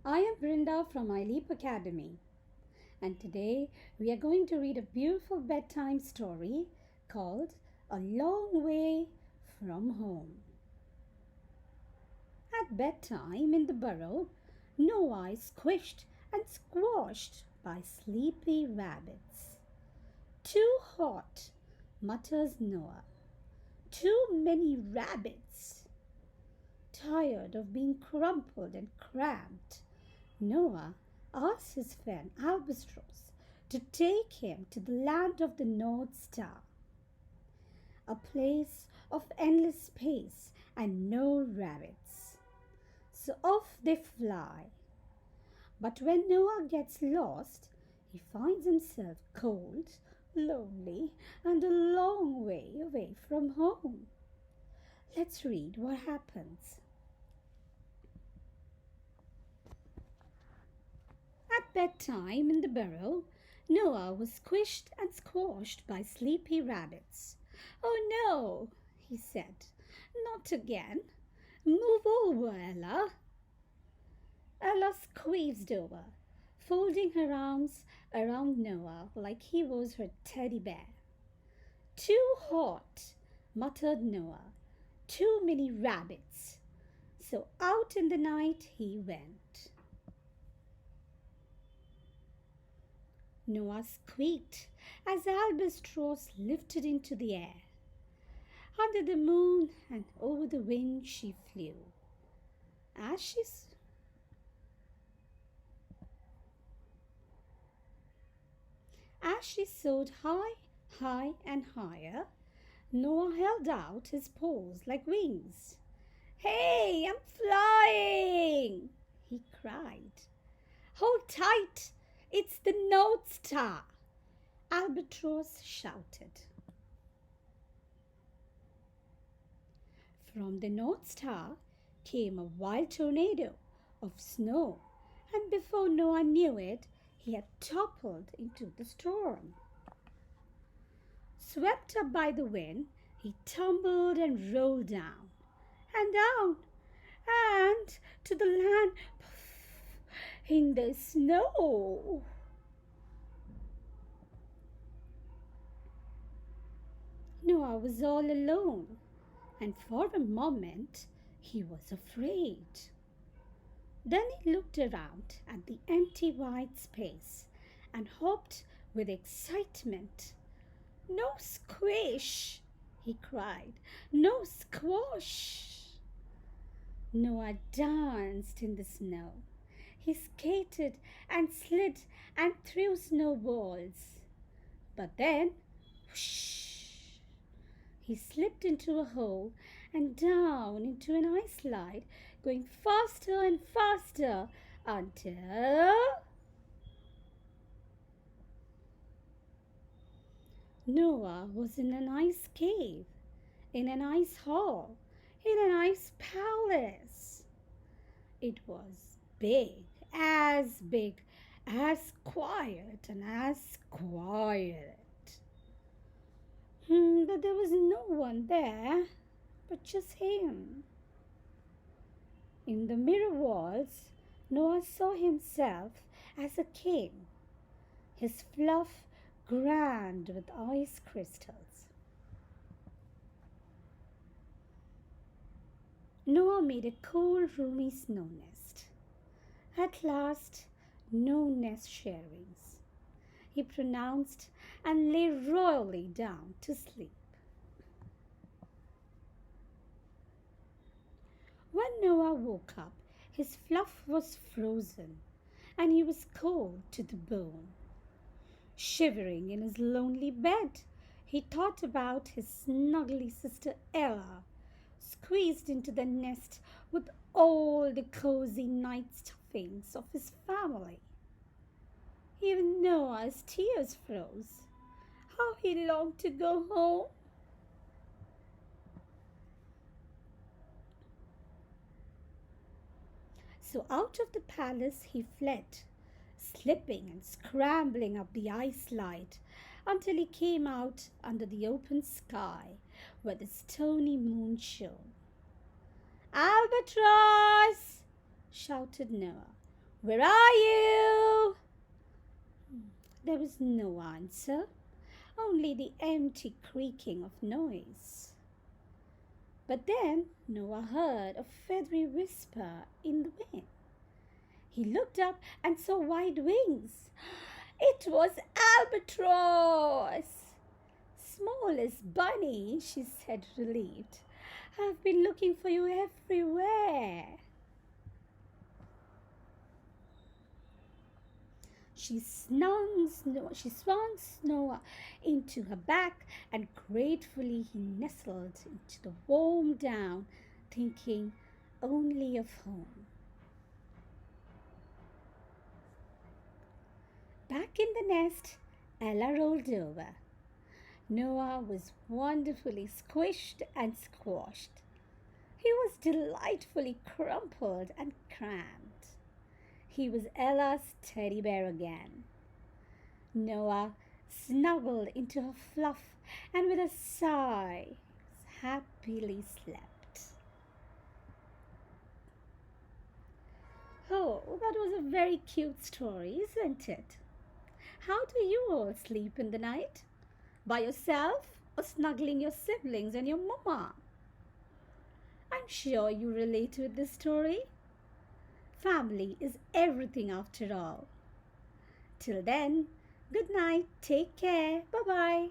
I am Brinda from ILEAP Academy, and today we are going to read a beautiful bedtime story called A Long Way from Home. At bedtime in the burrow, Noah is squished and squashed by sleepy rabbits. Too hot, mutters Noah. Too many rabbits. Tired of being crumpled and cramped, Noah asks his friend Albatross to take him to the land of the North Star, a place of endless space and no rabbits. So off they fly. But when Noah gets lost, he finds himself cold, lonely, and a long way away from home. Let's read what happens. At bedtime in the burrow, Noah was squished and squashed by sleepy rabbits. "Oh no," he said, "not again. Move over, Ella." Ella squeezed over, folding her arms around Noah like he was her teddy bear. "Too hot," muttered Noah. "Too many rabbits." So out in the night he went. Noah squeaked as Albatross lifted into the air. Under the moon and over the wind she flew. As she soared high, high and higher, Noah held out his paws like wings. "Hey, I'm flying!" he cried. "Hold tight! It's the North Star!" Albatross shouted. From the North Star came a wild tornado of snow, and before Noah knew it, he had toppled into the storm. Swept up by the wind, he tumbled and rolled down, and to the land in the snow. Noah was all alone, and for a moment he was afraid. Then he looked around at the empty white space and hopped with excitement. "No squish!" he cried. "No squash!" Noah danced in the snow. He skated and slid and threw snowballs. But then, whoosh, he slipped into a hole and down into an ice slide, going faster and faster until Noah was in an ice cave, in an ice hall, in an ice palace. It was big, as quiet and as quiet. But there was no one there but just him. In the mirror walls, Noah saw himself as a king, his fluff grand with ice crystals. Noah made a cool, roomy snow nest. At last, no nest sharings, he pronounced, and lay royally down to sleep. When Noah woke up, his fluff was frozen, and he was cold to the bone. Shivering in his lonely bed, he thought about his snuggly sister Ella, squeezed into the nest with all the cozy night stuffings of his family. Even Noah's tears froze. How he longed to go home. So out of the palace he fled, slipping and scrambling up the ice slide until he came out under the open sky where the stony moon shone. "Albatross!" shouted Noah. Where are you? There was no answer, only the empty creaking of noise. But then Noah heard a feathery whisper in the wind. He looked up and saw white wings. It was Albatross! Smallest bunny, she said, relieved. I've been looking for you everywhere. She swung Snow into her back, and gratefully he nestled into the warm down, thinking only of home. Back in the nest, Ella rolled over. Noah was wonderfully squished and squashed. He was delightfully crumpled and cramped. He was Ella's teddy bear again. Noah snuggled into her fluff and with a sigh happily slept. Oh, that was a very cute story, isn't it? How do you all sleep in the night? By yourself or snuggling your siblings and your mama? I'm sure you relate with this story. Family is everything after all. Till then, good night, take care, bye bye.